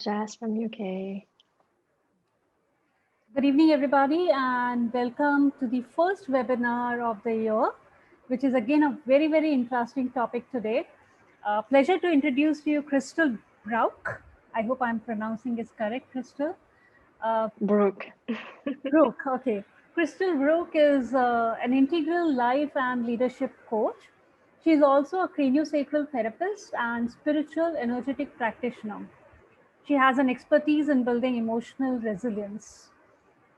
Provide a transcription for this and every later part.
Jazz from UK. Good evening, everybody, and welcome to the first webinar of the year, which is again a very, very interesting topic today. Pleasure to introduce to you Christelle Brouck. I hope I'm pronouncing it correct, Christelle. Brooke. Brouck, okay. Christelle Brouck is an integral life and leadership coach. She is also a craniosacral therapist and spiritual energetic practitioner. She has an expertise in building emotional resilience.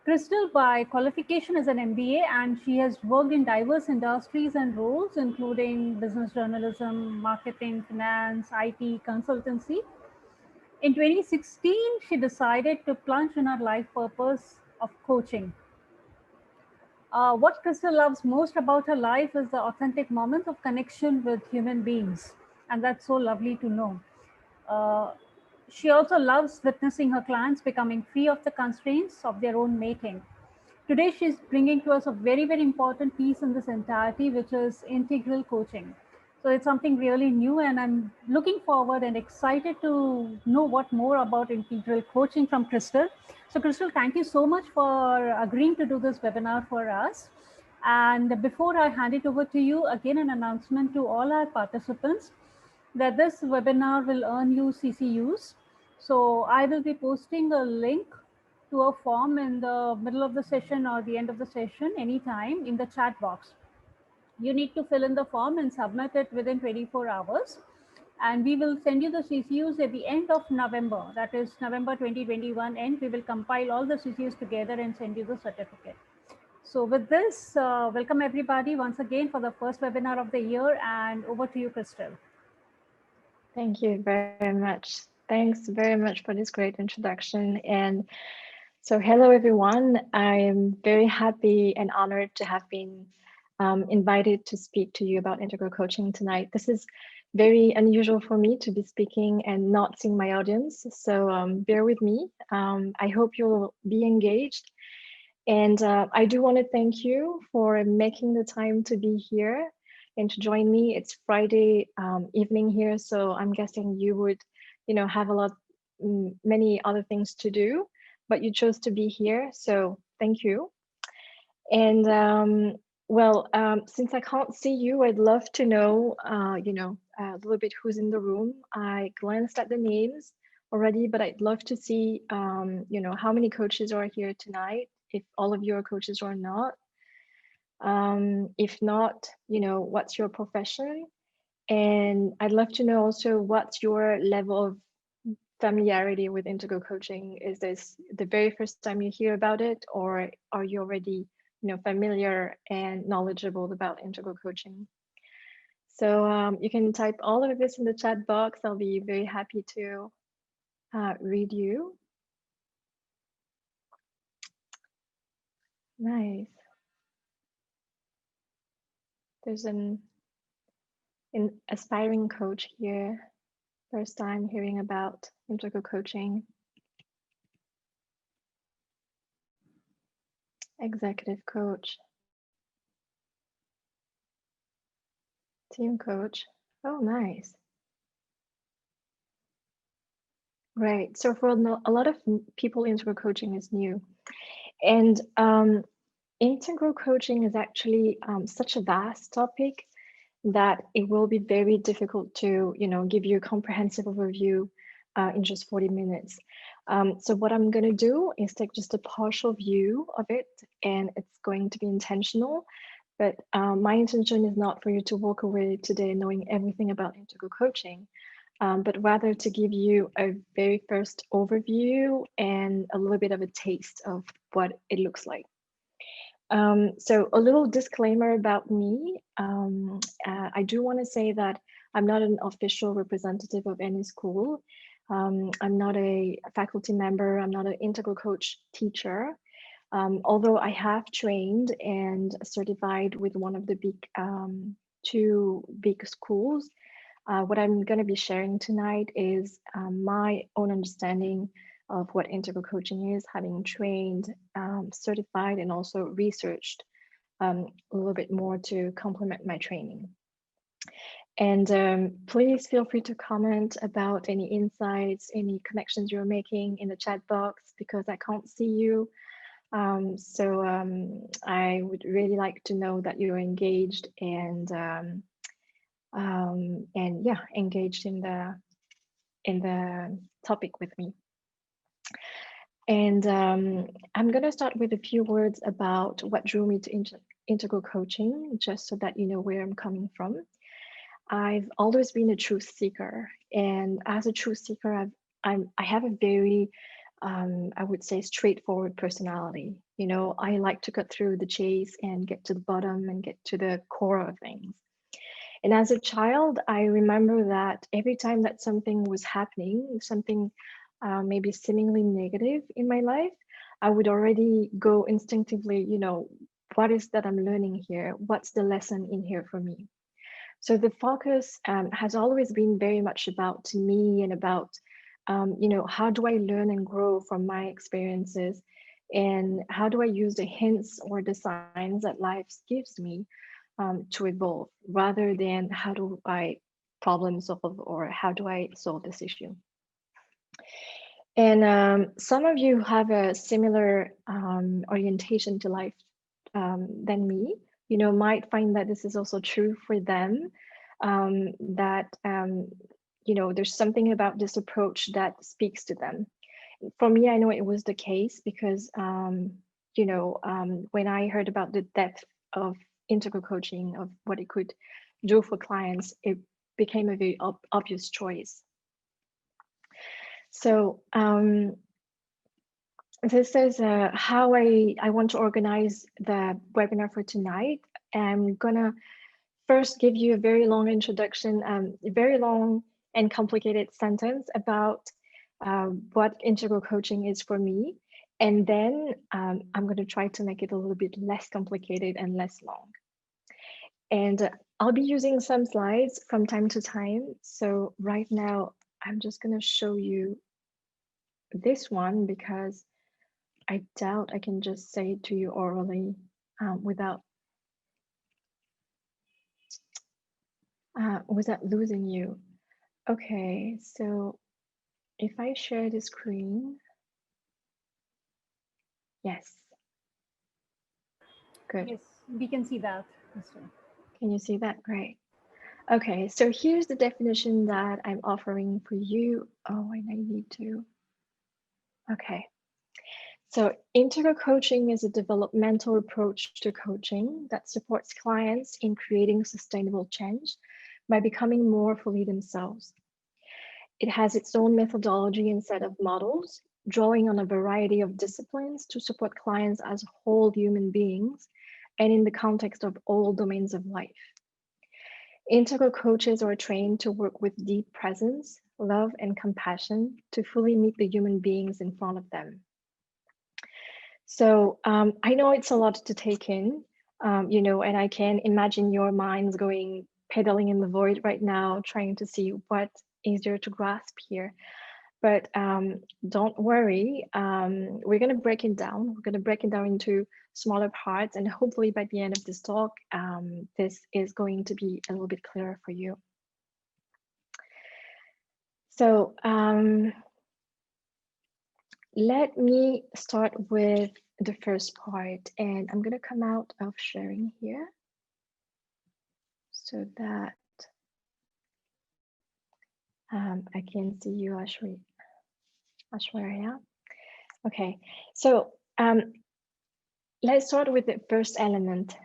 Christelle, by qualification, is an MBA, and she has worked in diverse industries and roles, including business journalism, marketing, finance, IT, consultancy. In 2016, she decided to plunge in her life purpose of coaching. What Christelle loves most about her life is the authentic moments of connection with human beings, and that's so lovely to know. Uh, she also loves witnessing her clients becoming free of the constraints of their own making. Today, she's bringing to us a very, very important piece in this entirety, which is integral coaching. So it's something really new, and I'm looking forward and excited to know what more about integral coaching from Christelle. So Christelle, thank you so much for agreeing to do this webinar for us. And before I hand it over to you, again, an announcement to all our participants that this webinar will earn you CCUs. So I will be posting a link to a form in the middle of the session or the end of the session anytime in the chat box. You need to fill in the form and submit it within 24 hours. And we will send you the CCUs at the end of November, that is November 2021, and we will compile all the CCUs together and send you the certificate. So with this, welcome everybody once again for the first webinar of the year, and over to you, Christelle. Thank you very much. Thanks very much for this great introduction. And so hello, everyone. I'm very happy and honored to have been invited to speak to you about integral coaching tonight. This is very unusual for me to be speaking and not seeing my audience. So bear with me. I hope you'll be engaged. And I do want to thank you for making the time to be here and to join me. It's Friday evening here, so I'm guessing you would, have many other things to do, but you chose to be here, so thank you. And since I can't see you, I'd love to know, a little bit who's in the room. I glanced at the names already, but I'd love to see, how many coaches are here tonight, if all of you are coaches or not. If not, what's your profession? And I'd love to know also what's your level of familiarity with integral coaching. Is this the very first time you hear about it, or are you already, familiar and knowledgeable about integral coaching? So you can type all of this in the chat box. I'll be very happy to read you. Nice. There's an aspiring coach here. First time hearing about integral coaching. Executive coach. Team coach. Oh, nice. Right. So for a lot of people, integral coaching is new. And integral coaching is actually such a vast topic that it will be very difficult to, give you a comprehensive overview in just 40 minutes. So what I'm going to do is take just a partial view of it, and it's going to be intentional. But my intention is not for you to walk away today knowing everything about integral coaching, but rather to give you a very first overview and a little bit of a taste of what it looks like. So a little disclaimer about me. I do want to say that I'm not an official representative of any school. I'm not a faculty member. I'm not an integral coach teacher. Although I have trained and certified with one of the two big schools, what I'm going to be sharing tonight is my own understanding of what integral coaching is, having trained, certified, and also researched a little bit more to complement my training. And please feel free to comment about any insights, any connections you're making in the chat box, because I can't see you. I would really like to know that you're engaged and yeah, engaged in the topic with me. And I'm going to start with a few words about what drew me to integral coaching, just so that you know where I'm coming from. I've always been a truth seeker, and as a truth seeker, I have a very, I would say, straightforward personality. You know, I like to cut through the chase and get to the bottom and get to the core of things. And as a child, I remember that every time that something was happening, something maybe seemingly negative in my life, I would already go instinctively, you know, what is that I'm learning here? What's the lesson in here for me? So the focus has always been very much about me and about, you know, how do I learn and grow from my experiences? And how do I use the hints or the signs that life gives me to evolve, rather than how do I problem solve or how do I solve this issue? And some of you have a similar orientation to life than me, you know, might find that this is also true for them. That you know, there's something about this approach that speaks to them. For me, I know it was the case because you know, when I heard about the depth of integral coaching, of what it could do for clients, it became a very obvious choice. So this is how I want to organize the webinar for tonight. I'm gonna first give you a very long introduction, a very long and complicated sentence about what integral coaching is for me. And then I'm going to try to make it a little bit less complicated and less long. And I'll be using some slides from time to time. So right now, I'm just going to show you this one because I doubt I can just say it to you orally without losing you. Okay, so if I share the screen, yes, good. Yes, we can see that. Crystal. Can you see that? Great. Okay, so here's the definition that I'm offering for you. Oh, and I need to. Okay, so integral coaching is a developmental approach to coaching that supports clients in creating sustainable change by becoming more fully themselves. It has its own methodology and set of models, drawing on a variety of disciplines to support clients as whole human beings and in the context of all domains of life. Integral coaches are trained to work with deep presence, love, and compassion to fully meet the human beings in front of them. So I know it's a lot to take in, you know, and I can imagine your minds going pedaling in the void right now, trying to see what is there to grasp here. But don't worry, we're going to break it down. We're going to break it down into smaller parts. And hopefully by the end of this talk, this is going to be a little bit clearer for you. So let me start with the first part. And I'm going to come out of sharing here so that I can see you, Ashwarya. Okay, so let's start with the first element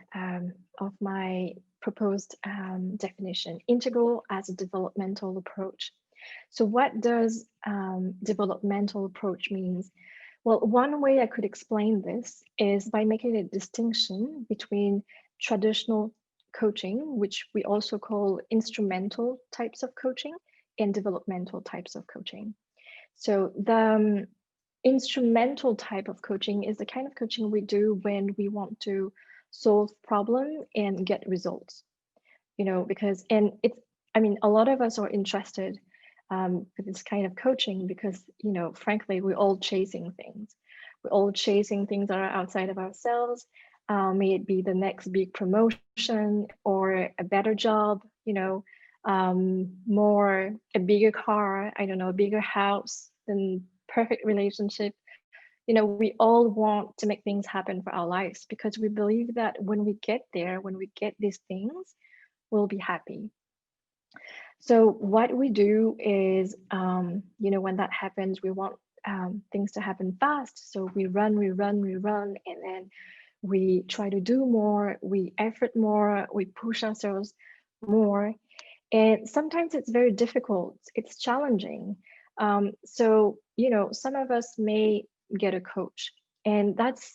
of my proposed definition, integral as a developmental approach. So what does developmental approach means? Well, one way I could explain this is by making a distinction between traditional coaching, which we also call instrumental types of coaching, and developmental types of coaching. So the instrumental type of coaching is the kind of coaching we do when we want to solve problem and get results, you know, because, and it's, I mean, a lot of us are interested with this kind of coaching because, you know, frankly, we're all chasing things. We're all chasing things that are outside of ourselves. May it be the next big promotion or a better job, you know, more a bigger car, I don't know, a bigger house, than perfect relationship. We all want to make things happen for our lives because we believe that when we get there, when we get these things, we'll be happy. So what we do is, when that happens, we want things to happen fast. So we run, we run, and then we try to do more, we effort more, we push ourselves more. And sometimes it's very difficult, it's challenging. So, some of us may get a coach, and that's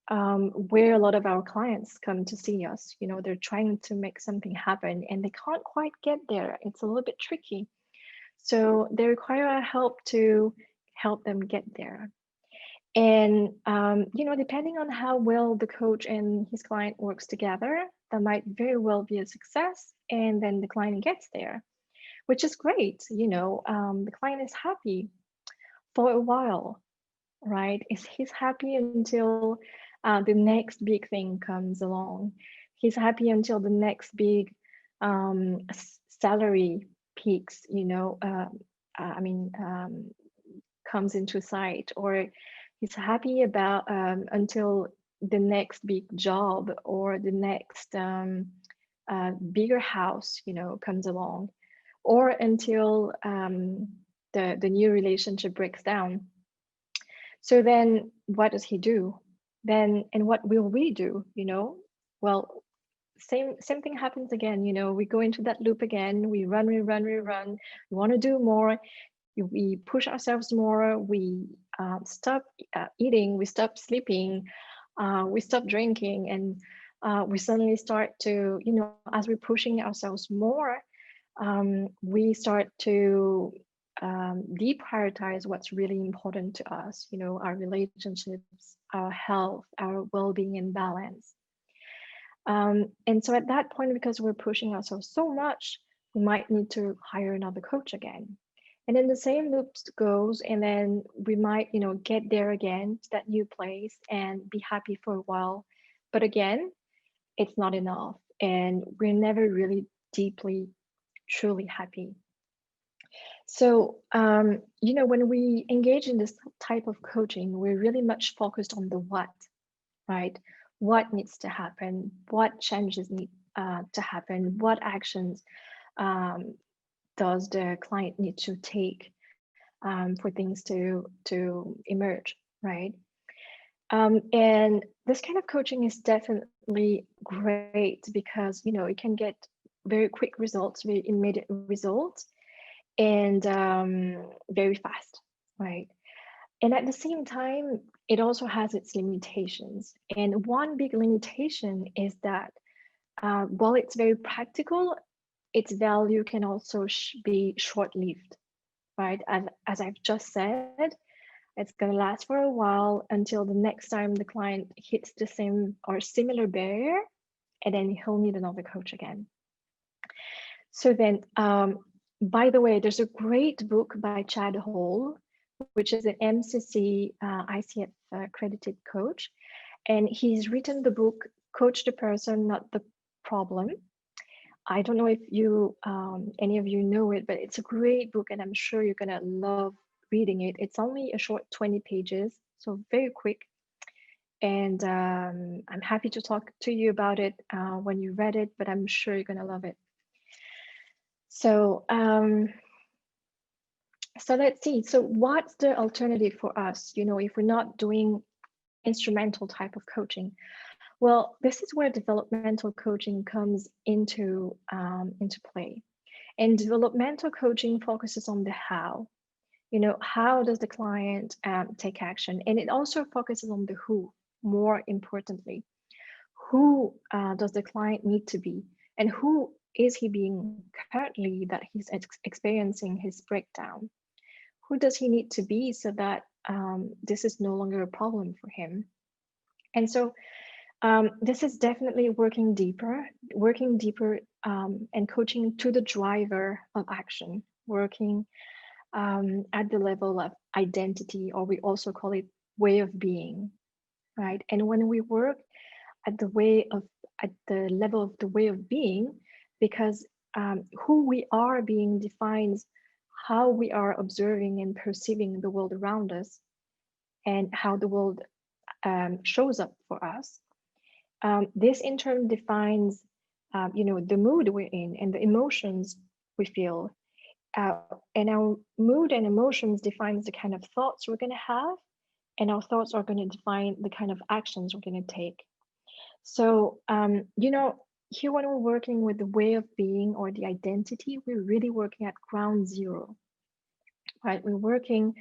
where a lot of our clients come to see us. They're trying to make something happen and they can't quite get there. It's a little bit tricky. So they require our help to help them get there. And, depending on how well the coach and his client works together, that might very well be a success. And then the client gets there, which is great. The client is happy for a while, right? He's happy until the next big thing comes along. He's happy until the next big salary peaks, I mean, comes into sight, or he's happy about until the next big job or the next bigger house, comes along, or until the new relationship breaks down. So then what does he do? Then, and what will we do? Well, same thing happens again. We go into that loop again. We run, we run, we run. We want to do more. We push ourselves more. We stop eating. We stop sleeping. We stop drinking, and we suddenly start to, as we're pushing ourselves more, we start to deprioritize what's really important to us, our relationships, our health, our well-being and balance. And so at that point, because we're pushing ourselves so much, we might need to hire another coach again. And then the same loop goes, and then we might, get there again to that new place and be happy for a while. But again, it's not enough. And we're never really deeply, truly happy. So, when we engage in this type of coaching, we're really much focused on the what, right? What needs to happen? What changes need to happen? What actions um, does the client need to take for things to emerge, right? And this kind of coaching is definitely great because it can get very quick results, very immediate results, and very fast, right? And at the same time, it also has its limitations. And one big limitation is that while it's very practical, its value can also be short-lived, right? As I've just said, it's going to last for a while until the next time the client hits the same or similar barrier, and then he'll need another coach again. So then, by the way, there's a great book by Chad Hall, which is an MCC ICF accredited coach. And he's written the book, Coach the Person, Not the Problem. I don't know if any of you know it, but it's a great book and I'm sure you're gonna love reading it. It's only a short 20 pages, so very quick. And I'm happy to talk to you about it when you read it, but I'm sure you're gonna love it. So, so let's see. So what's the alternative for us, if we're not doing instrumental type of coaching? Well, this is where developmental coaching comes into play. And developmental coaching focuses on the how. How does the client take action? And it also focuses on the who, more importantly. Who does the client need to be? And who is he being currently that he's experiencing his breakdown? Who does he need to be so that this is no longer a problem for him? And so this is definitely working deeper and coaching to the driver of action, working at the level of identity, or we also call it way of being, right? And when we work at the level of the way of being, because who we are being defines how we are observing and perceiving the world around us, and how the world shows up for us. This in turn defines, the mood we're in and the emotions we feel. And our mood and emotions defines the kind of thoughts we're going to have, and our thoughts are going to define the kind of actions we're going to take. So, here when we're working with the way of being or the identity, we're really working at ground zero, right? We're working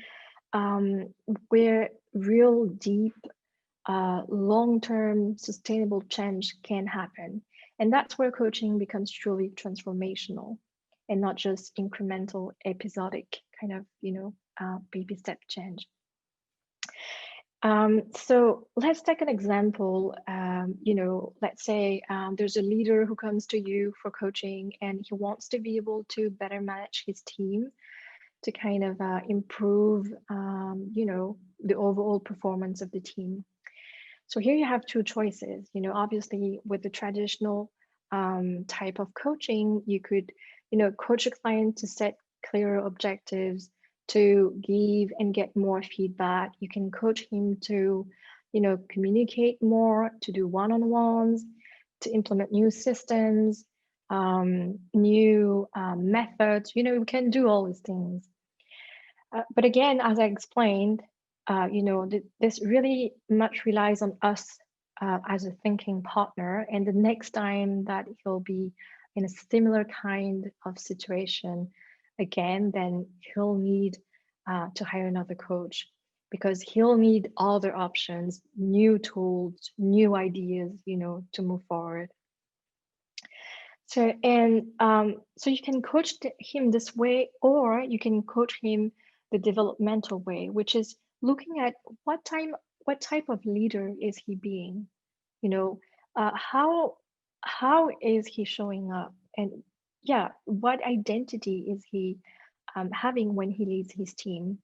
where real deep, long-term sustainable change can happen. And that's where coaching becomes truly transformational and not just incremental, episodic kind of, baby step change. So let's take an example. Let's say there's a leader who comes to you for coaching and he wants to be able to better manage his team to kind of improve, the overall performance of the team. So here you have two choices. Obviously, with the traditional type of coaching, you could, coach a client to set clearer objectives, to give and get more feedback. You can coach him to, communicate more, to do one-on-ones, to implement new systems, new methods. We can do all these things. But again, as I explained, this really much relies on us as a thinking partner. And the next time that he'll be in a similar kind of situation again, then he'll need to hire another coach, because he'll need other options, new tools, new ideas, to move forward. So you can coach him this way, or you can coach him the developmental way, which is looking at what type of leader is he being, you know, how is he showing up, and yeah, what identity is he having when he leads his team.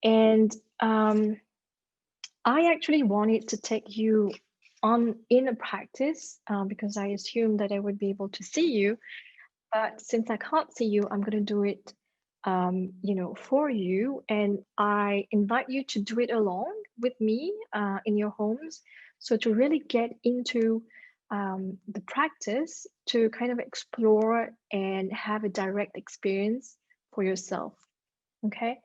And I actually wanted to take you on in a practice because I assumed that I would be able to see you. But since I can't see you, I'm going to do it, for you. And I invite you to do it along with me in your homes. So to really get into the practice, to kind of explore and have a direct experience for yourself. Okay.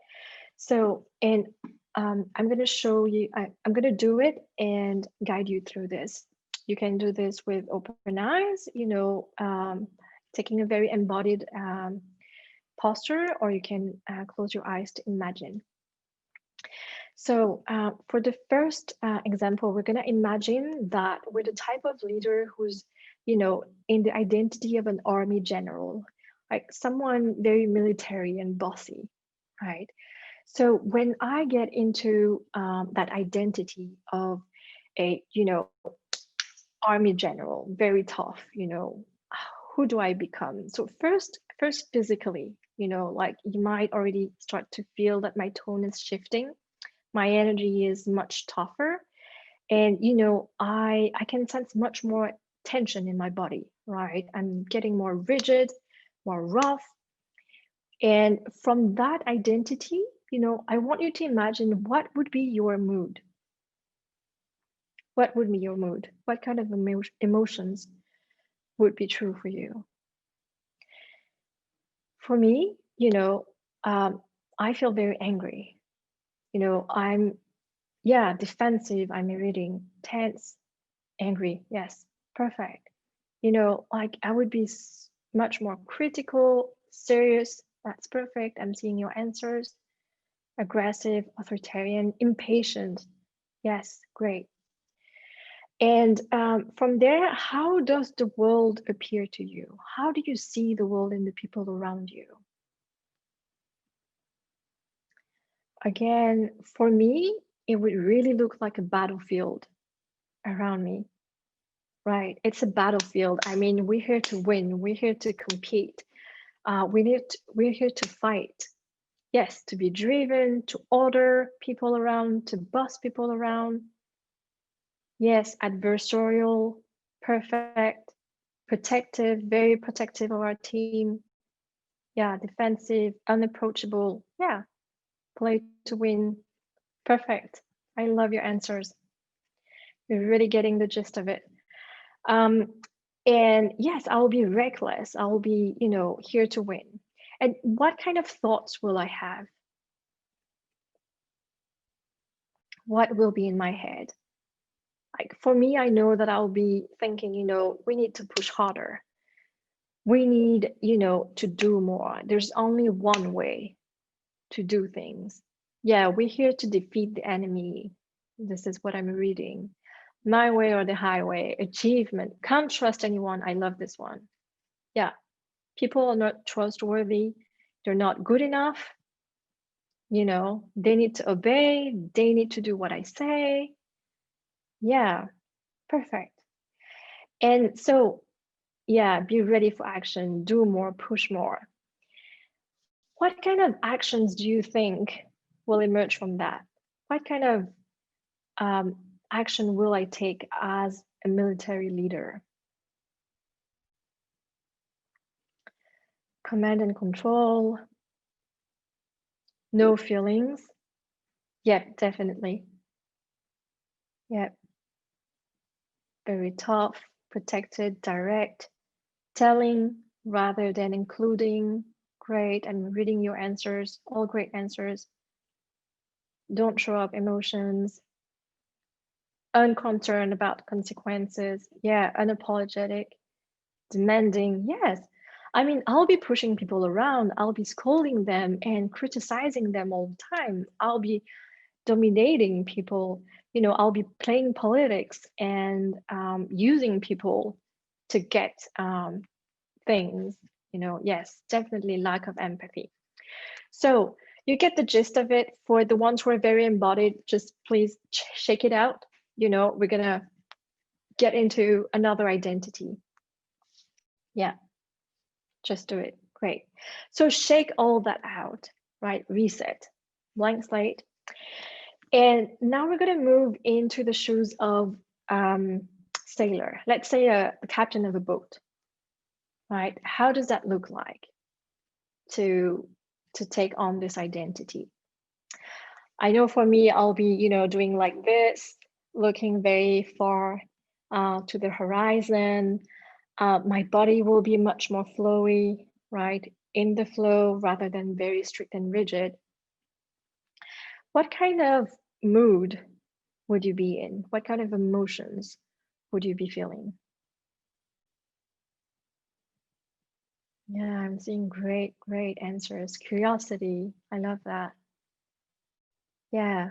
So, and I'm going to show you, I'm going to do it and guide you through this. You can do this with open eyes, taking a very embodied posture, or you can close your eyes to imagine. So for the first example, we're going to imagine that we're the type of leader who's, in the identity of an army general, like someone very military and bossy, right? So when I get into that identity of a, army general, very tough, who do I become? So first physically, like you might already start to feel that my tone is shifting. My energy is much tougher, and I can sense much more tension in my body, right? I'm getting more rigid, more rough. And from that identity, I want you to imagine what would be your mood. What would be your mood? What kind of emotions would be true for you? For me, I feel very angry. I'm, yeah, defensive. I'm reading tense, angry. Yes, perfect. Like I would be much more critical, serious. That's perfect. I'm seeing your answers. Aggressive, authoritarian, impatient. Yes, great. And from there, how does the world appear to you? How do you see the world and the people around you? Again, for me, it would really look like a battlefield around me, right? It's a battlefield. I mean, we're here to win. We're here to compete. We're here to fight. Yes, to be driven, to order people around, to boss people around. Yes, adversarial, perfect. protective, very protective of our team. Yeah, defensive, unapproachable. Yeah, play to win. Perfect. I love your answers. You're really getting the gist of it. Um, and yes, I will be reckless. I will be, here to win. And what kind of thoughts will I have? What will be in my head? Like for me, I know that I'll be thinking, we need to push harder. We need, to do more. There's only one way to do things. Yeah, we're here to defeat the enemy. This is what I'm reading. My way or the highway, achievement. Can't trust anyone. I love this one. Yeah, people are not trustworthy. They're not good enough. They need to obey. They need to do what I say. Yeah, perfect. And so, yeah, be ready for action, do more, push more. What kind of actions do you think will emerge from that? What kind of action will I take as a military leader? Command and control, no feelings. Yep, definitely. Yep, very tough, protected, direct, telling rather than including. Great, I'm reading your answers, all great answers. Don't show up emotions, unconcerned about consequences. Yeah, unapologetic, demanding. Yes. I mean, I'll be pushing people around. I'll be scolding them and criticizing them all the time. I'll be dominating people. I'll be playing politics and using people to get things. Yes, definitely lack of empathy. So you get the gist of it. For the ones who are very embodied, just please shake it out. We're going to get into another identity. Yeah, just do it. Great. So shake all that out, right? Reset, blank slate. And now we're going to move into the shoes of sailor. Let's say a captain of a boat, right? How does that look like to take on this identity? I know for me, I'll be, doing like this, looking very far to the horizon. My body will be much more flowy, right? In the flow rather than very strict and rigid. What kind of mood would you be in? What kind of emotions would you be feeling? Yeah, I'm seeing great, great answers. Curiosity, I love that. Yeah,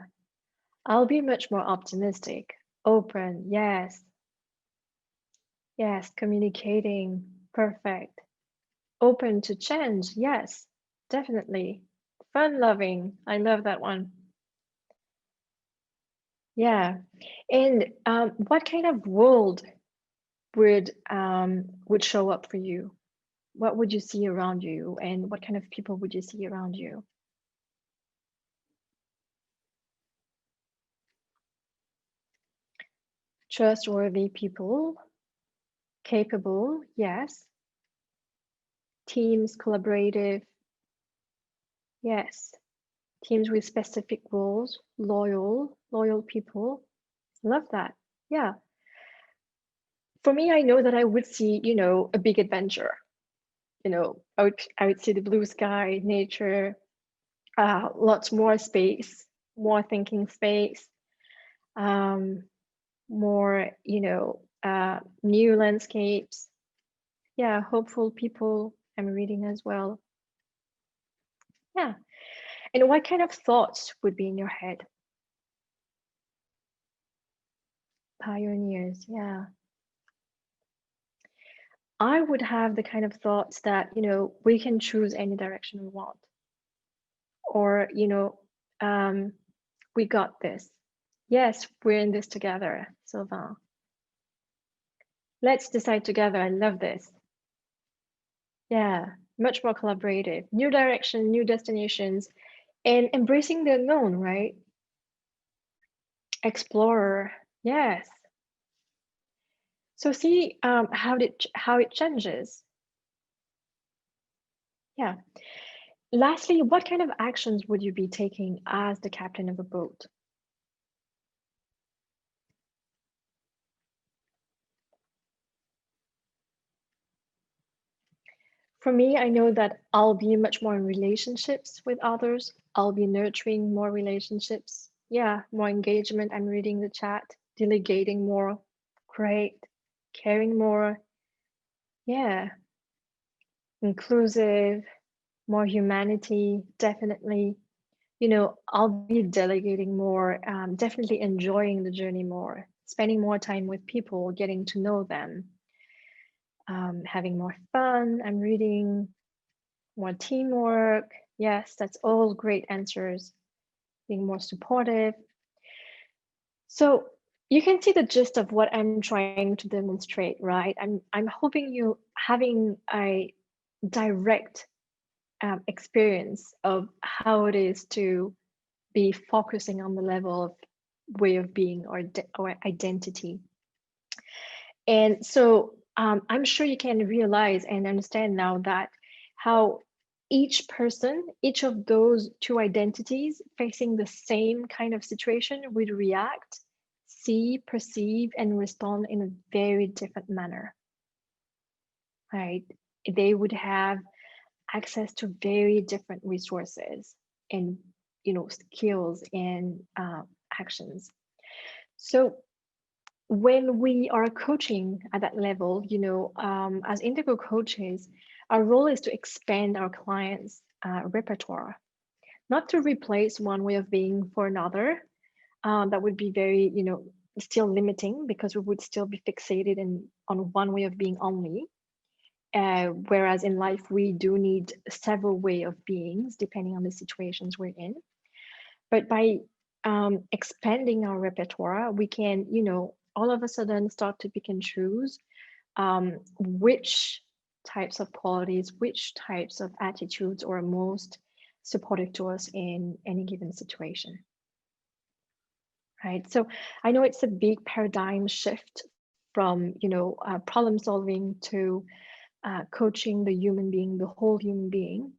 I'll be much more optimistic, open, yes, yes, communicating, perfect. Open to change, yes, definitely. Fun loving, I love that one. Yeah, and what kind of world would show up for you? What would you see around you, and what kind of people would you see around you? Trustworthy people, capable, yes. Teams, collaborative, yes. Teams with specific roles, loyal people. Love that. Yeah. For me, I know that I would see, a big adventure. I would see the blue sky, nature, lots more space, more thinking space, more, new landscapes. Yeah, hopeful people I'm reading as well. Yeah. And what kind of thoughts would be in your head? Pioneers, yeah. I would have the kind of thoughts that, we can choose any direction we want. Or, we got this. Yes, we're in this together, Sylvain. Let's decide together. I love this. Yeah, much more collaborative. New direction, new destinations, and embracing the unknown, right? Explorer, yes. So see how it changes. Yeah. Lastly, what kind of actions would you be taking as the captain of a boat? For me, I know that I'll be much more in relationships with others. I'll be nurturing more relationships. Yeah, more engagement. I'm reading the chat, delegating more. Great. Caring more. Yeah. Inclusive, more humanity, definitely. I'll be delegating more, definitely enjoying the journey more, spending more time with people, getting to know them, having more fun. I'm reading more teamwork. Yes, that's all great answers. Being more supportive. So you can see the gist of what I'm trying to demonstrate, right? I'm hoping you having a direct experience of how it is to be focusing on the level of way of being or identity. And so I'm sure you can realize and understand now that how each person, each of those two identities facing the same kind of situation would react, see, perceive, and respond in a very different manner, right? They would have access to very different resources and skills and actions. So when we are coaching at that level, as integral coaches, our role is to expand our clients' repertoire, not to replace one way of being for another. That would be very, still limiting because we would still be fixated on one way of being only. Whereas in life, we do need several way of beings depending on the situations we're in. But by expanding our repertoire, we can, all of a sudden start to pick and choose which types of qualities, which types of attitudes are most supportive to us in any given situation. Right. So I know it's a big paradigm shift from, problem solving to coaching the human being, the whole human being.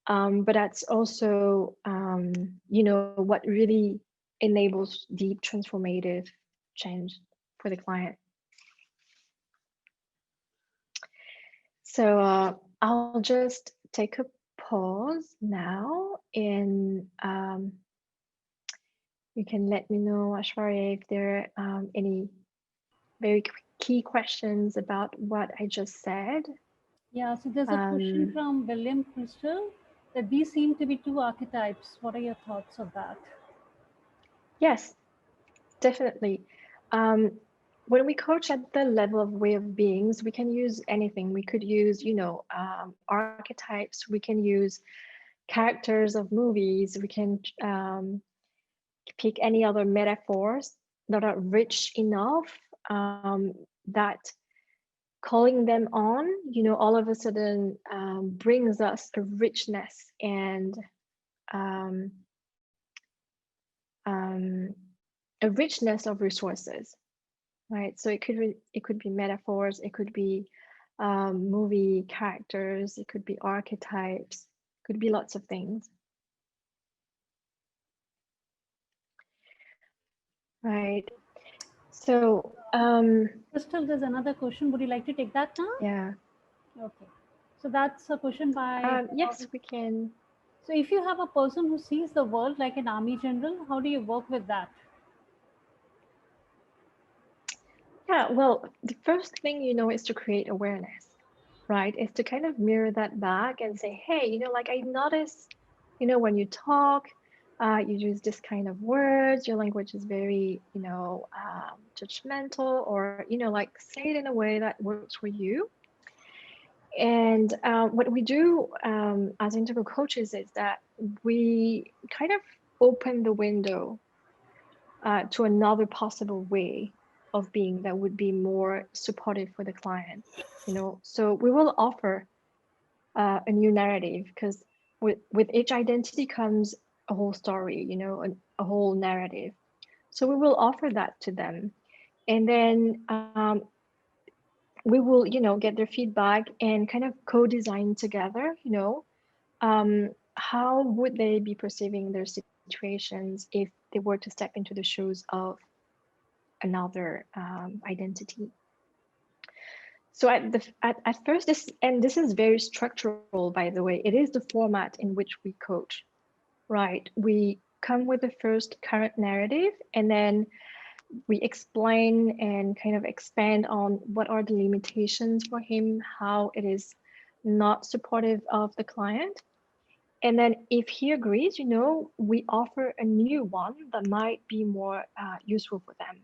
But that's also, what really enables deep transformative change for the client. So I'll just take a pause now, and you can let me know, Ashwarya, if there are any very key questions about what I just said. Yeah, so there's a question Um, from William Crystal that these seem to be two archetypes. What are your thoughts of that? yes, definitely. Um, when we coach at the level of way of beings, we can use anything. We could use, archetypes. We can use characters of movies. We can pick any other metaphors that are rich enough that calling them on, all of a sudden brings us a richness and um, um, a richness of resources, right? So it could be metaphors, it could be movie characters, it could be archetypes, could be lots of things, right? So Crystal, there's another question. Would you like to take that now? yeah, Okay. So that's a question by. yes, we can. So if you have a person who sees the world like an army general, how do you work with that? Yeah, well, the first thing is to create awareness, right? Is to kind of mirror that back and say, hey, like I notice, when you talk, you use this kind of words, your language is very, judgmental, or, like say it in a way that works for you. And what we do as integral coaches is that we kind of open the window to another possible way of being that would be more supportive for the client. So we will offer a new narrative, because with each identity comes a whole story, a whole narrative. So we will offer that to them, and then we will, get their feedback and kind of co-design together, how would they be perceiving their situations if they were to step into the shoes of another identity. So at first, this is very structural, by the way. It is the format in which we coach, right? We come with the first current narrative, and then we explain and kind of expand on what are the limitations for him, how it is not supportive of the client. And then if he agrees, we offer a new one that might be more useful for them.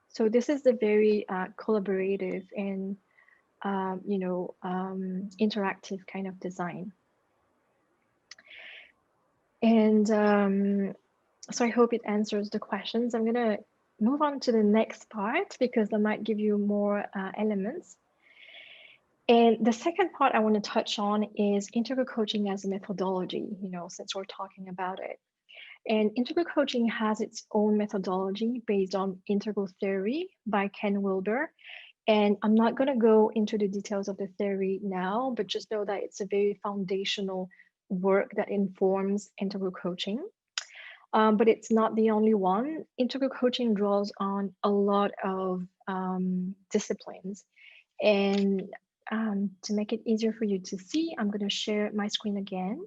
So this is a very collaborative and interactive kind of design. And so I hope it answers the questions. I'm gonna move on to the next part because that might give you more elements. And the second part I want to touch on is integral coaching as a methodology, since we're talking about it. And integral coaching has its own methodology based on integral theory by Ken Wilber. And I'm not going to go into the details of the theory now, but just know that it's a very foundational work that informs integral coaching. But it's not the only one. Integral coaching draws on a lot of disciplines. And to make it easier for you to see, I'm going to share my screen again.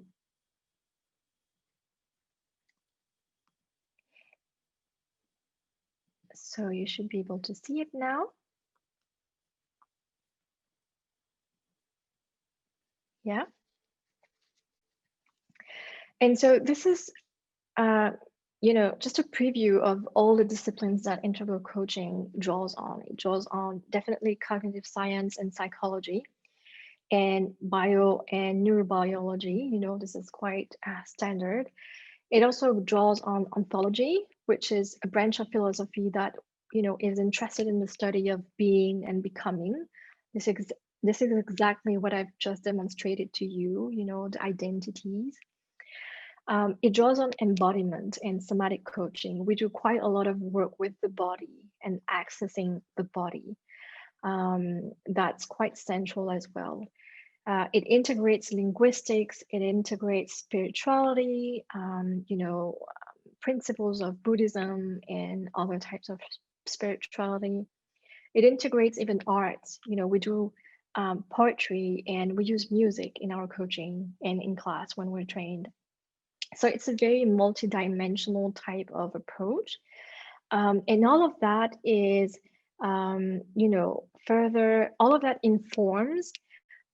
So you should be able to see it now. Yeah. And so this is, just a preview of all the disciplines that integral coaching draws on. It draws on definitely cognitive science and psychology and bio and neurobiology. This is quite standard. It also draws on ontology, which is a branch of philosophy that, is interested in the study of being and becoming. This is exactly what I've just demonstrated to you, the identities. It draws on embodiment and somatic coaching. We do quite a lot of work with the body and accessing the body. That's quite central as well. It integrates linguistics, it integrates spirituality, principles of Buddhism and other types of spirituality. It integrates even arts. We do poetry and we use music in our coaching and in class when we're trained. So it's a very multidimensional type of approach. And all of that is, further, all of that informs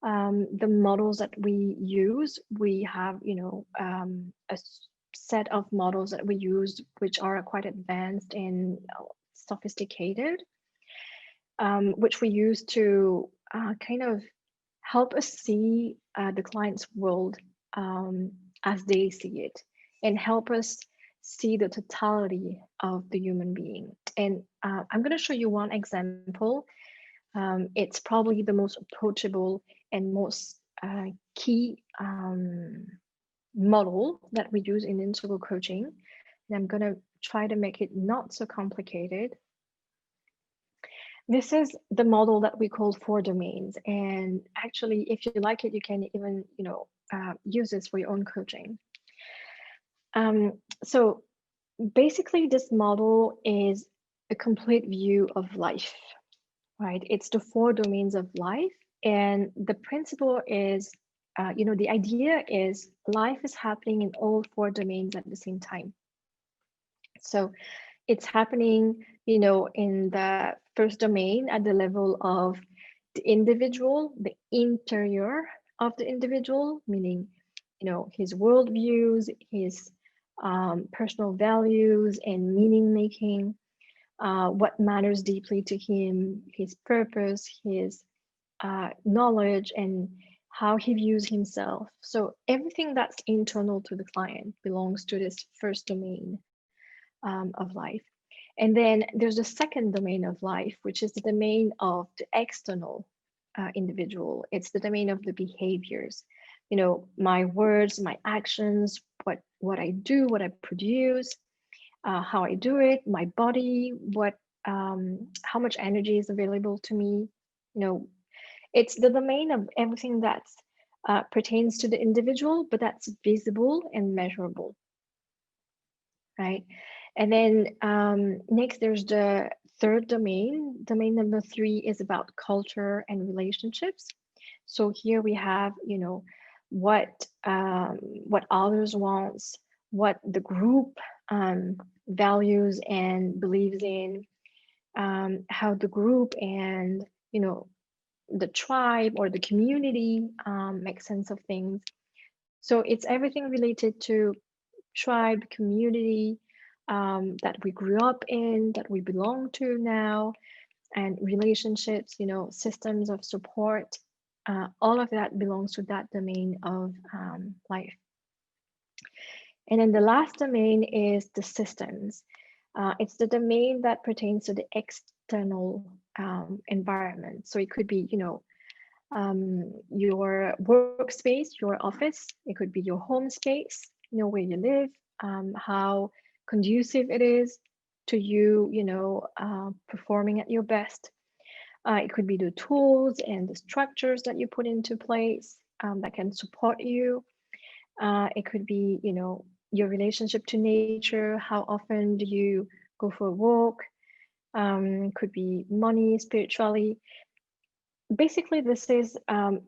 the models that we use. We have, a set of models that we use, which are quite advanced and sophisticated, which we use to kind of help us see the client's world as they see it, and help us see the totality of the human being. And I'm going to show you one example. It's probably the most approachable and most key model that we use in integral coaching. And I'm going to try to make it not so complicated. This is the model that we call 4 domains. And actually, if you like it, you can even, use this for your own coaching. So basically, this model is a complete view of life, right? It's the 4 domains of life. And the principle is, the idea is life is happening in all 4 domains at the same time. So it's happening, in the first domain at the level of the individual, the interior of the individual, meaning, his worldviews, his personal values and meaning making, what matters deeply to him, his purpose, his knowledge, and how he views himself. So everything that's internal to the client belongs to this first domain of life. And then there's the second domain of life, which is the domain of the external individual. It's the domain of the behaviors, my words, my actions, what I do, what I produce, how I do it, my body, how much energy is available to me, It's the domain of everything that's pertains to the individual, but that's visible and measurable, right? And then next, there's the third domain. Domain number three is about culture and relationships. So here we have, what others wants, what the group values and believes in, how the group and the tribe or the community make sense of things. So it's everything related to tribe, community, that we grew up in, that we belong to now, and relationships, systems of support. All of that belongs to that domain of life. And then the last domain is the systems. It's the domain that pertains to the external environment. So it could be, your workspace, your office. It could be your home space, where you live, how conducive it is to you, performing at your best. It could be the tools and the structures that you put into place that can support you. It could be, your relationship to nature. How often do you go for a walk? Could be money, spirituality. Basically, this is, an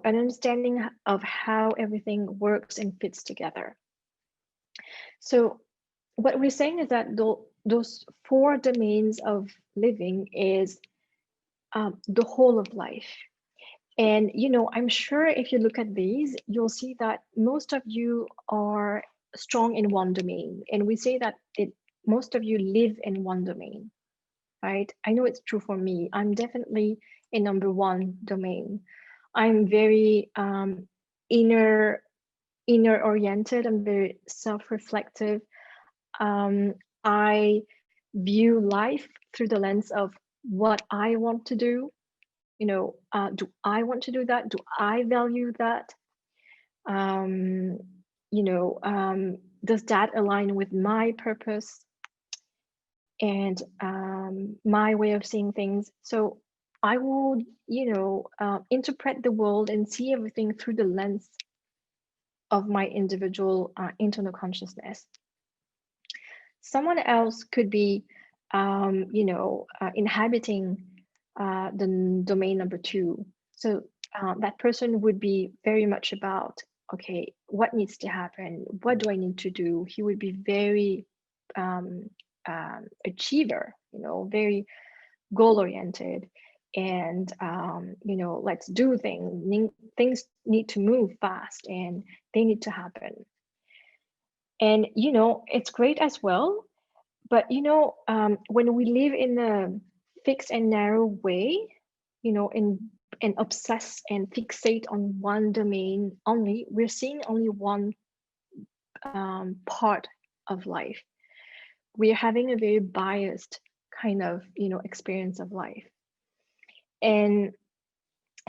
understanding of how everything works and fits together. So what we're saying is that those four domains of living is the whole of life. And, I'm sure if you look at these, you'll see that most of you are strong in one domain. And we say that most of you live in one domain, right? I know it's true for me. I'm definitely in number one domain. I'm very inner inner oriented. I'm very self-reflective. I view life through the lens of what I want to do. Do I want to do that? Do I value that? Um, does that align with my purpose and my way of seeing things? So I would, interpret the world and see everything through the lens of my individual internal consciousness. Someone else could be, inhabiting the domain number two. So that person would be very much about, okay, what needs to happen? What do I need to do? He would be very achiever, very goal oriented. And, let's do things. Things need to move fast and they need to happen. And, it's great as well. But, when we live in a fixed and narrow way, and obsess and fixate on one domain only, we're seeing only one part of life. We're having a very biased kind of, experience of life. And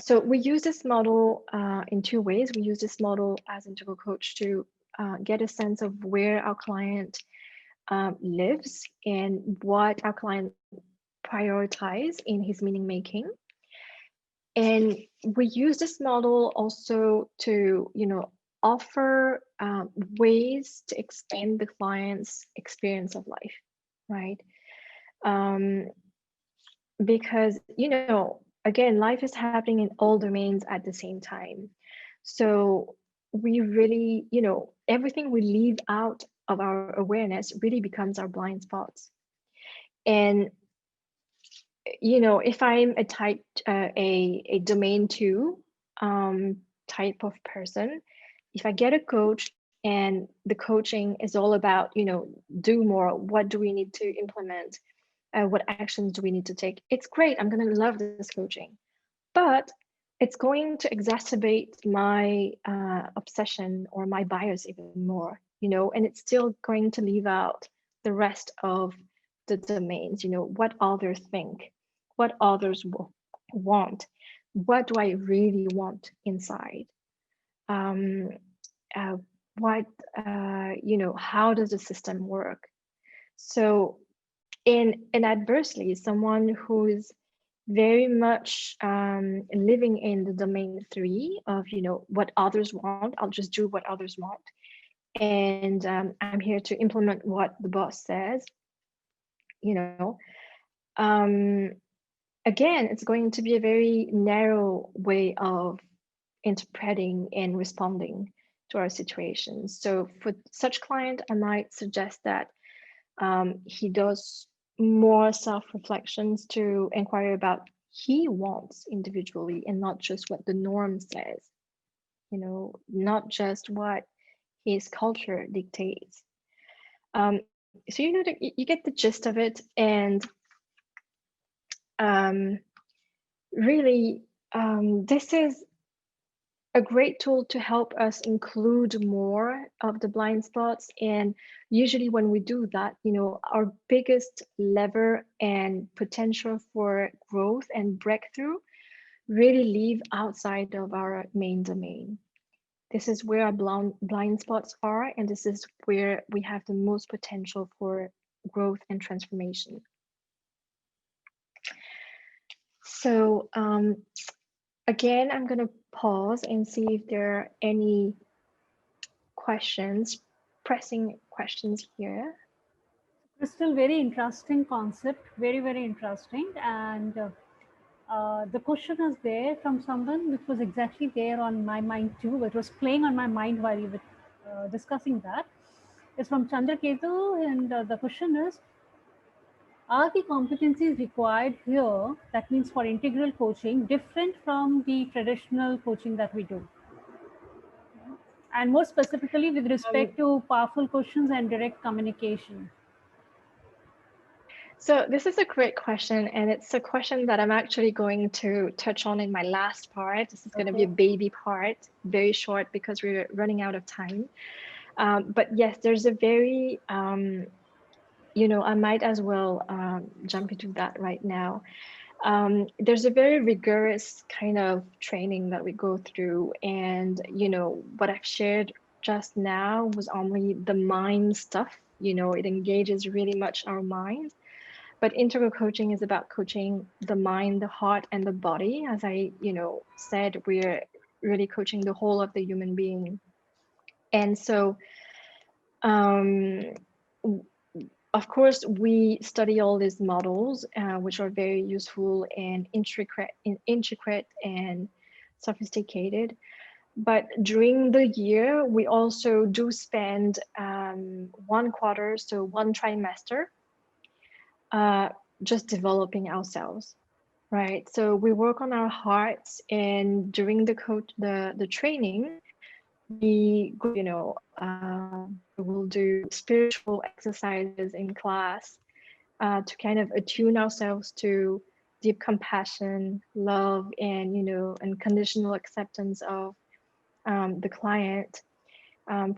so we use this model in two ways. We use this model as integral coach to get a sense of where our client lives and what our client prioritize in his meaning making. And we use this model also to, offer ways to expand the client's experience of life, right? Because, again, life is happening in all domains at the same time. So we really, everything we leave out of our awareness really becomes our blind spots. And if I'm a type a domain two type of person, if I get a coach and the coaching is all about, do more, what do we need to implement, what actions do we need to take, it's great. I'm going to love this coaching, but it's going to exacerbate my obsession or my bias even more, and it's still going to leave out the rest of the domains, what others think, what others want, what do I really want inside, um, uh, what how does the system work. So in adversely, someone who's very much living in the domain 3 of, what others want. I'll just do what others want. And I'm here to implement what the boss says, you know. Um, Again, it's going to be a very narrow way of interpreting and responding to our situations. So for such client, I might suggest that he does more self-reflections to inquire about he wants individually and not just what the norm says, not just what his culture dictates. So you get the gist of it, and um, really, this is a great tool to help us include more of the blind spots. And usually when we do that, our biggest lever and potential for growth and breakthrough really live outside of our main domain. This is where our blind spots are, and this is where we have the most potential for growth and transformation. So again, I'm going to pause and see if there are any questions, pressing questions here. Christelle, very interesting concept, very, very interesting. And the question is there from someone which was exactly there on my mind too. It was playing on my mind while you were discussing that. It's from Chandraketu, and the question is, are the competencies required here, that means for integral coaching, different from the traditional coaching that we do? And more specifically with Um, respect to powerful questions and direct communication. so this is a great question, and it's a question that I'm actually going to touch on in my last part. This is going to be a Okay. baby part, very short because we're running out of time. But yes, there's a very, I might as well jump into that right now. There's a very rigorous kind of training that we go through. And, what I've shared just now was only the mind stuff. It engages really much our mind. But integral coaching is about coaching the mind, the heart, and the body. As I, said, we're really coaching the whole of the human being. And so, um, of course, we study all these models, which are very useful and intricate and sophisticated. But during the year, we also do spend 1 quarter, so 1 trimester, uh, just developing ourselves, right? So we work on our hearts, and during the training, we go, we will do spiritual exercises in class to kind of attune ourselves to deep compassion, love, and unconditional acceptance of the client,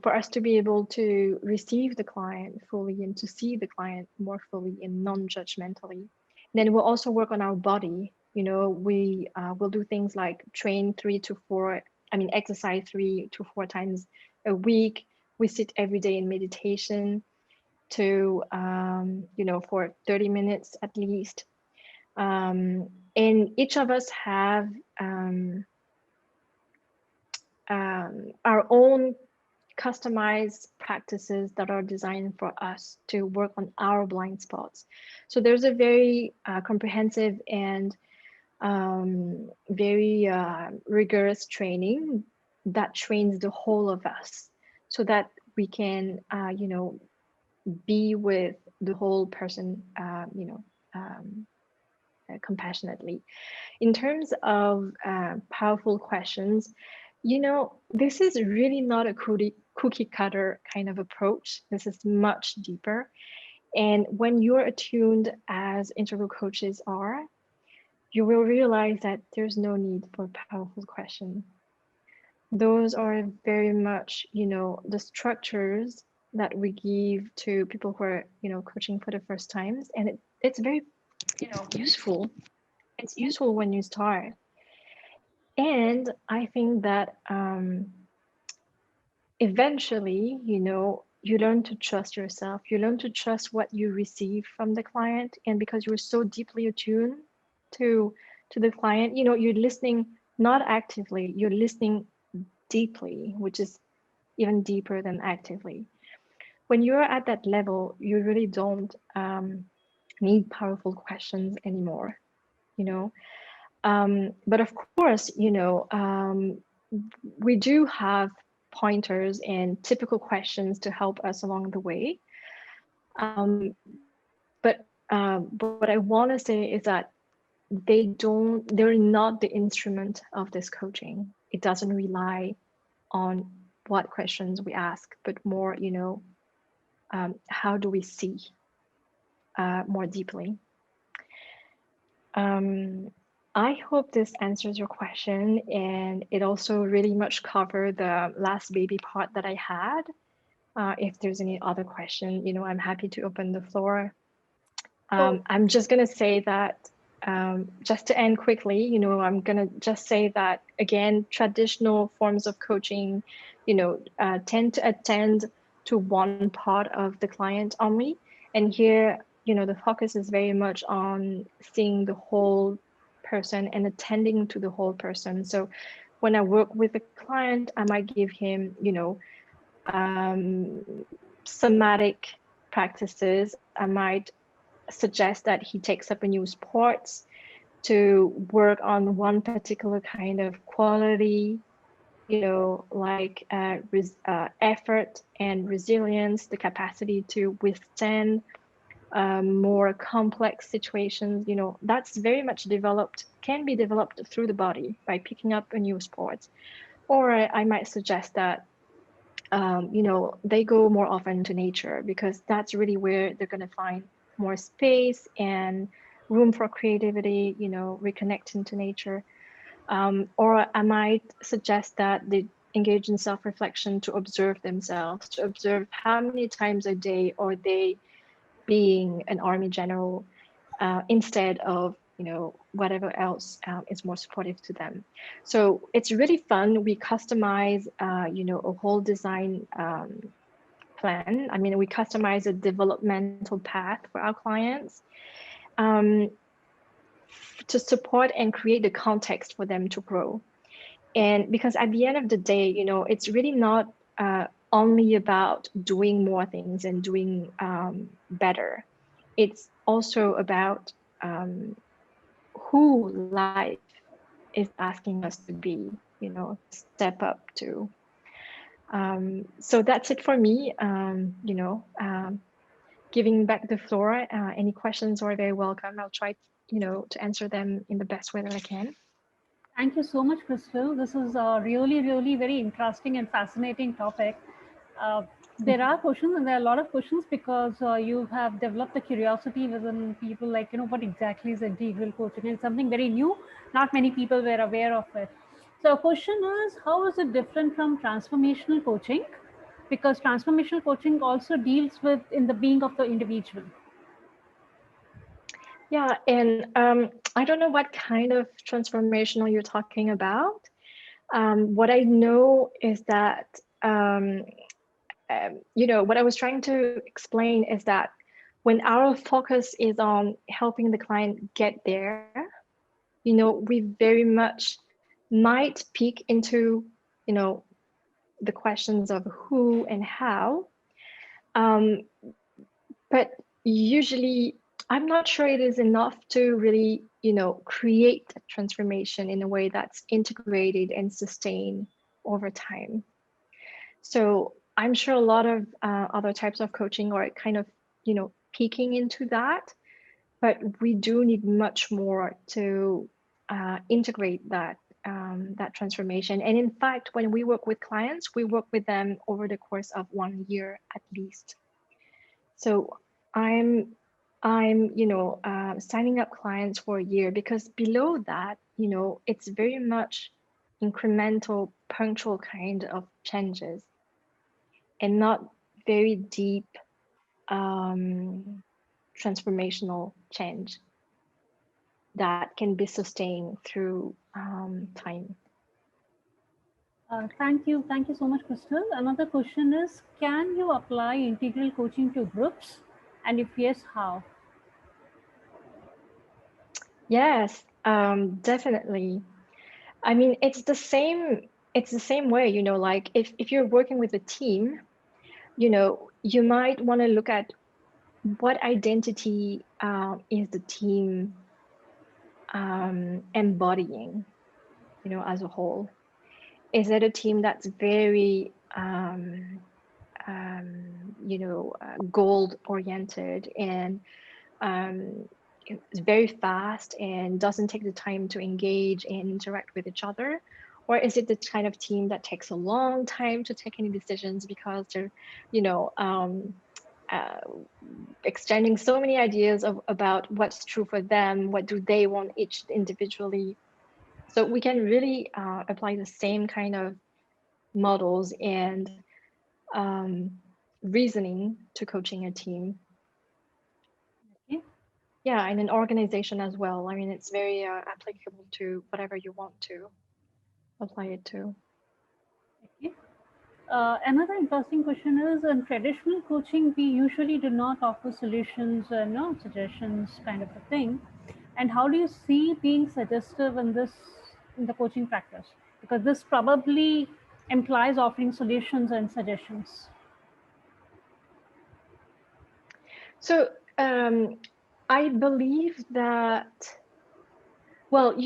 for us to be able to receive the client fully and to see the client more fully and non-judgmentally. Then we'll also work on our body. We will do things like train 3 to 4, exercise 3 to 4 times a week. We sit every day in meditation to, for 30 minutes at least. And each of us have our own customized practices that are designed for us to work on our blind spots. So there's a very comprehensive and very rigorous training that trains the whole of us so that we can, be with the whole person, compassionately. In terms of powerful questions, this is really not a cookie cutter kind of approach. This is much deeper. And when you're attuned, as integral coaches are, you will realize that there's no need for powerful questions. Those are very much, the structures that we give to people who are, coaching for the first times. And it's very, useful. It's useful when you start. And I think that eventually, you learn to trust yourself. You learn to trust what you receive from the client. And because you're so deeply attuned, to the client, you're listening not actively, you're listening deeply, which is even deeper than actively. When you're at that level, you really don't need powerful questions anymore, you know. But of course, we do have pointers and typical questions to help us along the way. But what I want to say is that they're not the instrument of this coaching. It doesn't rely on what questions we ask, but more, how do we see more deeply? I hope this answers your question, and it also really much covered the last baby part that I had. If there's any other question, I'm happy to open the floor. So, I'm just gonna say that just to end quickly, I'm gonna just say that again, traditional forms of coaching, tend to attend to one part of the client only, and here, the focus is very much on seeing the whole person and attending to the whole person. So when I work with a client, I might give him, somatic practices. I might suggest that he takes up a new sports to work on one particular kind of quality, like effort and resilience, the capacity to withstand more complex situations. That's very much developed, can be developed through the body by picking up a new sport. Or I might suggest that they go more often to nature, because that's really where they're going to find more space and room for creativity, reconnecting to nature. Or I might suggest that they engage in self-reflection to observe themselves, to observe how many times a day are they being an army general instead of whatever else is more supportive to them. So it's really fun. We customize a whole design plan. I mean, we customize a developmental path for our clients um, to support and create the context for them to grow. And because at the end of the day, it's really not only about doing more things and doing better. It's also about who life is asking us to be, step up to. So that's it for me. Giving back the floor. Any questions are very welcome. I'll try, to answer them in the best way that I can. thank you so much, Christelle. This is a really, really very interesting and fascinating topic. Uh, there are questions, and there are a lot of questions because you have developed a curiosity within people, like, what exactly is integral coaching? And something very new. Not many people were aware of it. So, a question is, how is it different from transformational coaching? Because transformational coaching also deals with in the being of the individual. Yeah, and I don't know what kind of transformational you're talking about. What I know is that, what I was trying to explain is that when our focus is on helping the client get there, we very much might peek into, the questions of who and how. Um, but usually, I'm not sure it is enough to really, create a transformation in a way that's integrated and sustained over time. So I'm sure a lot of other types of coaching are kind of, peeking into that, but we do need much more to integrate that transformation. And in fact, when we work with clients, we work with them over the course of 1 year at least. So I'm signing up clients for a year, because below that, it's very much incremental, punctual kind of changes, and not very deep transformational change that can be sustained through time. Thank you so much, Crystal. Another question is, can you apply integral coaching to groups? And if yes, how? Yes, definitely. I mean, it's the same way, like if you're working with a team, you might want to look at what identity is the team embodying, as a whole. Is it a team that's very goal oriented and um, it's very fast and doesn't take the time to engage and interact with each other? Or is it the kind of team that takes a long time to take any decisions because they're, you know, uh, exchanging so many ideas about what's true for them, what do they want each individually? So we can really apply the same kind of models and um, reasoning to coaching a team. Okay. Yeah, in an organization as well. I mean, it's very applicable to whatever you want to apply it to. Okay. Another interesting question is, in traditional coaching, we usually do not offer solutions, no suggestions, kind of a thing. And how do you see being suggestive in this, in the coaching practice? Because this probably implies offering solutions and suggestions. So I believe that, well,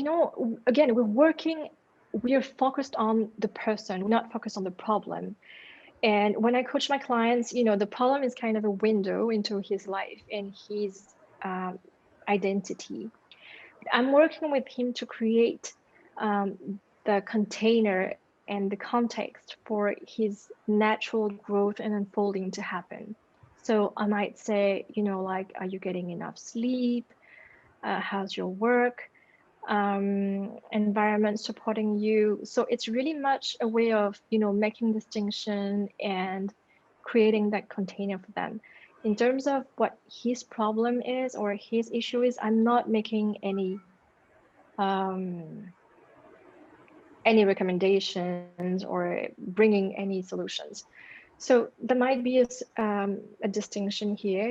again, we're focused on the person, we're not focused on the problem. And when I coach my clients, the problem is kind of a window into his life and his um, identity. I'm working with him to create the container and the context for his natural growth and unfolding to happen. So I might say, like, are you getting enough sleep? How's your work? Environment supporting you? So it's really much a way of, making distinction and creating that container for them. In terms of what his problem is or his issue is, I'm not making um, any recommendations or bringing any solutions. So there might be a distinction here,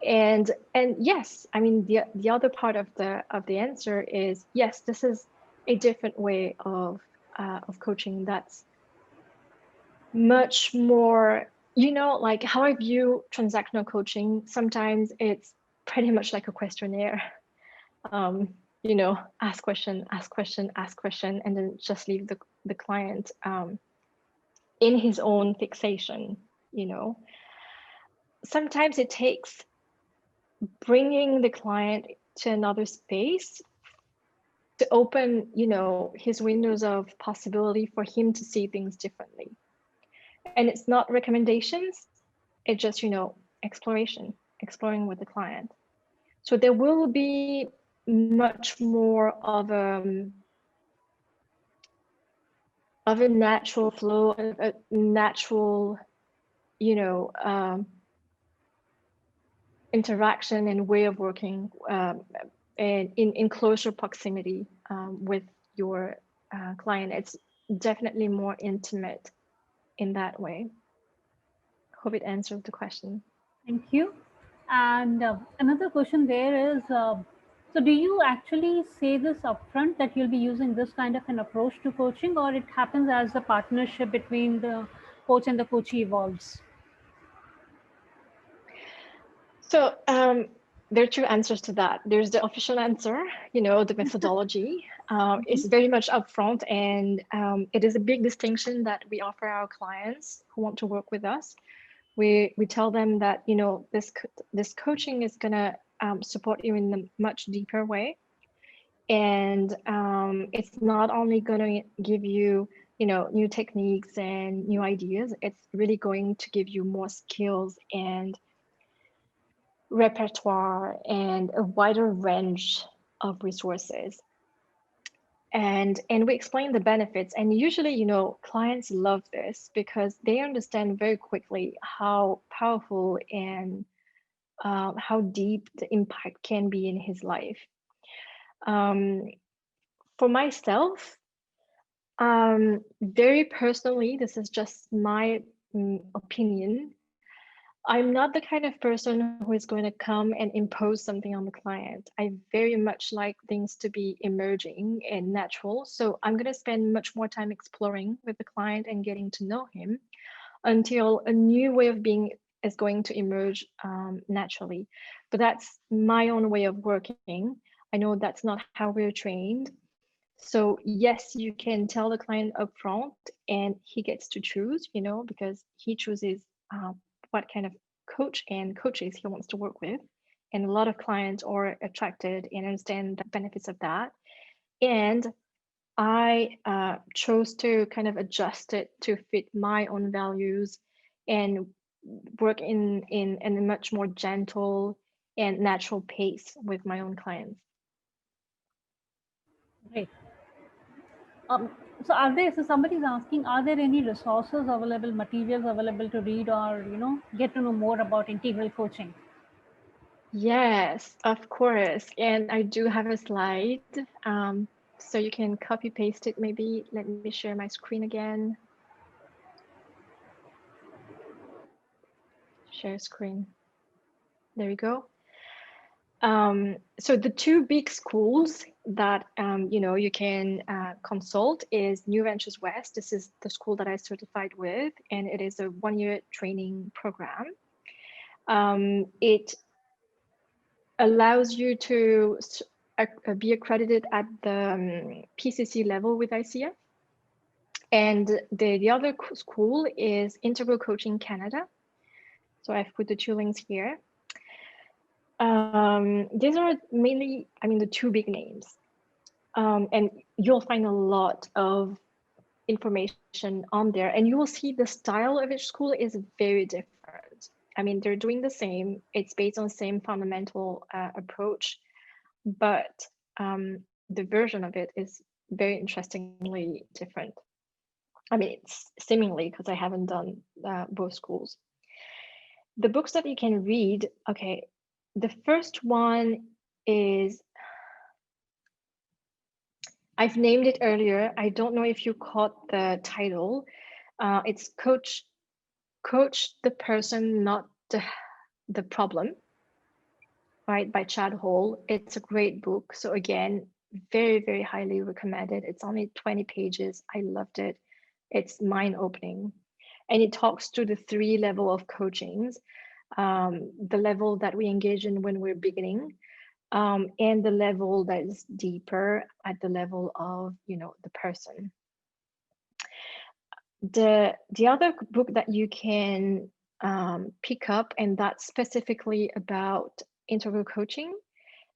and yes, I mean the other part of the answer is yes. This is a different way of coaching that's much more, like how I view transactional coaching. Sometimes it's pretty much like a questionnaire. um, ask question, ask question, ask question, and then just leave the client in his own fixation. You know, sometimes it takes bringing the client to another space to open, his windows of possibility for him to see things differently. And it's not recommendations; it's just, exploration, exploring with the client. So there will be much more of a natural flow, of a natural, you know, um, interaction and way of working, and in closer proximity with your client. It's definitely more intimate in that way. Hope it answered the question. Thank you. And another question there is, so do you actually say this upfront that you'll be using this kind of an approach to coaching, or it happens as the partnership between the coach and the coachee evolves? So there are two answers to that. There's the official answer, the methodology is very much upfront, and it is a big distinction that we offer our clients who want to work with us. We tell them that this coaching is gonna support you in a much deeper way, and it's not only gonna give you new techniques and new ideas. It's really going to give you more skills and repertoire and a wider range of resources. And we explain the benefits, and usually clients love this because they understand very quickly how powerful and how deep the impact can be in his life. um, for myself, very personally, this is just my opinion. I'm not the kind of person who is going to come and impose something on the client. I very much like things to be emerging and natural. So I'm going to spend much more time exploring with the client and getting to know him until a new way of being is going to emerge naturally. But that's my own way of working. I know that's not how we're trained. So yes, you can tell the client upfront, and he gets to choose, because he chooses what kind of coach and coaches he wants to work with. And a lot of clients are attracted and understand the benefits of that. And I chose to kind of adjust it to fit my own values and work in a much more gentle and natural pace with my own clients. Great. Um, so so somebody's asking, are there any resources available, materials available to read or, get to know more about integral coaching? Yes, of course. And I do have a slide. So you can copy paste it maybe. Let me share my screen again. Share screen. There we go. So the two big schools that you can consult is New Ventures West. This is the school that I certified with, and it is a one-year training program. It allows you to be accredited at the PCC level with ICF. And the other school is Integral Coaching Canada. So I've put the two links here. These are mainly, the two big names. And you'll find a lot of information on there, and you will see the style of each school is very different. They're doing the same. It's based on the same fundamental approach, but the version of it is very interestingly different. It's seemingly, because I haven't done both schools. The books that you can read, okay, the first one is, I've named it earlier. I don't know if you caught the title. It's Coach the Person, Not the Problem, right, by Chad Hall. It's a great book. So again, very, very highly recommended. It's only 20 pages. I loved it. It's mind-opening. And it talks to the three level of coachings, the level that we engage in when we're beginning, and the level that is deeper at the level of, the person. The other book that you can pick up, and that's specifically about integral coaching,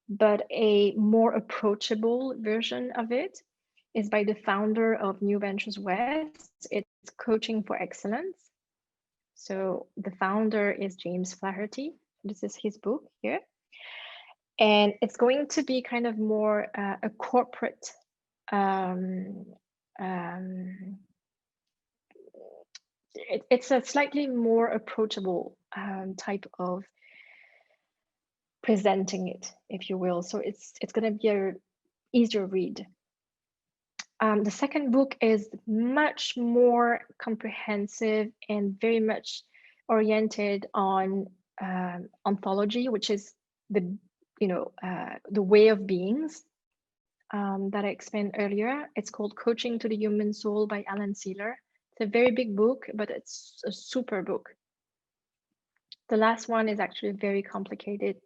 but a more approachable version of it, is by the founder of New Ventures West. It's Coaching for Excellence. So the founder is James Flaherty. This is his book here. And it's going to be kind of more a corporate it's a slightly more approachable type of presenting it, if you will. So it's going to be a easier read. The second book is much more comprehensive and very much oriented on ontology, which is the way of beings that I explained earlier. It's called Coaching to the Human Soul by Alan Sealer. It's a very big book, but it's a super book. The last one is actually very complicated.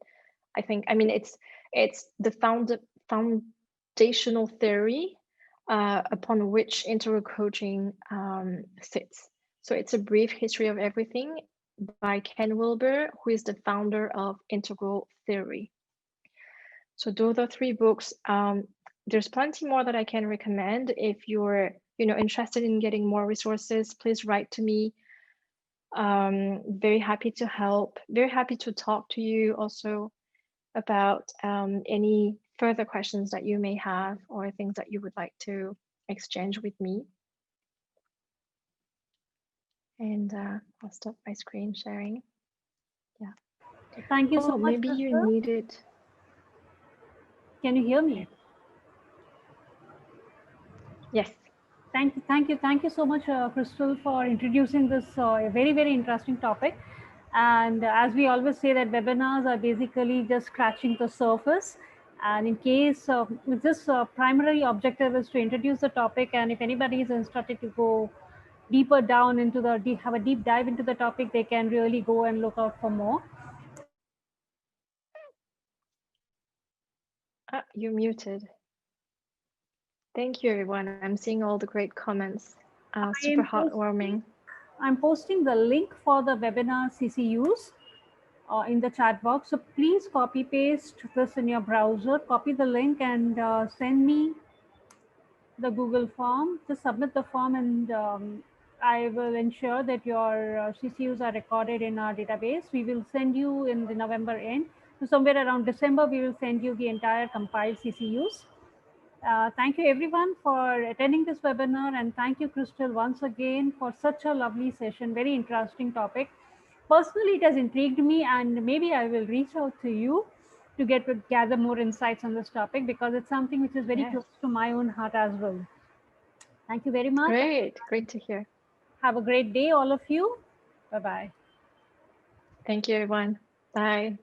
I think, it's the foundational theory upon which integral coaching sits. So it's a brief history of everything by Ken Wilber, who is the founder of integral theory. So those are three books. There's plenty more that I can recommend. If you're interested in getting more resources, please write to me. Very happy to help, very happy to talk to you also about any further questions that you may have or things that you would like to exchange with me. And I'll stop my screen sharing. Yeah. Thank you so much, Maybe you Christelle. need it. Can you hear me? Yes. Thank you so much, Christelle, for introducing this very, very interesting topic. And as we always say, that webinars are basically just scratching the surface. And in case this primary objective is to introduce the topic, and if anybody is interested to go deeper down into have a deep dive into the topic, they can really go and look out for more. You're muted. Thank you, everyone. I'm seeing all the great comments. I Super am posting, heartwarming. I'm posting the link for the webinar CCUs in the chat box. So please copy paste this in your browser, copy the link, and send me the Google form. Just submit the form, and I will ensure that your CCUs are recorded in our database. We will send you in the November end. So somewhere around December, we will send you the entire compiled CCUs. Thank you everyone for attending this webinar, and thank you, Christelle, once again for such a lovely session. Very interesting topic. Personally, it has intrigued me, and maybe I will reach out to you to gather more insights on this topic, because it's something which is very Yes. close to my own heart as well. Thank you very much. Great. Great to hear. Have a great day, all of you. Bye bye. Thank you, everyone. Bye.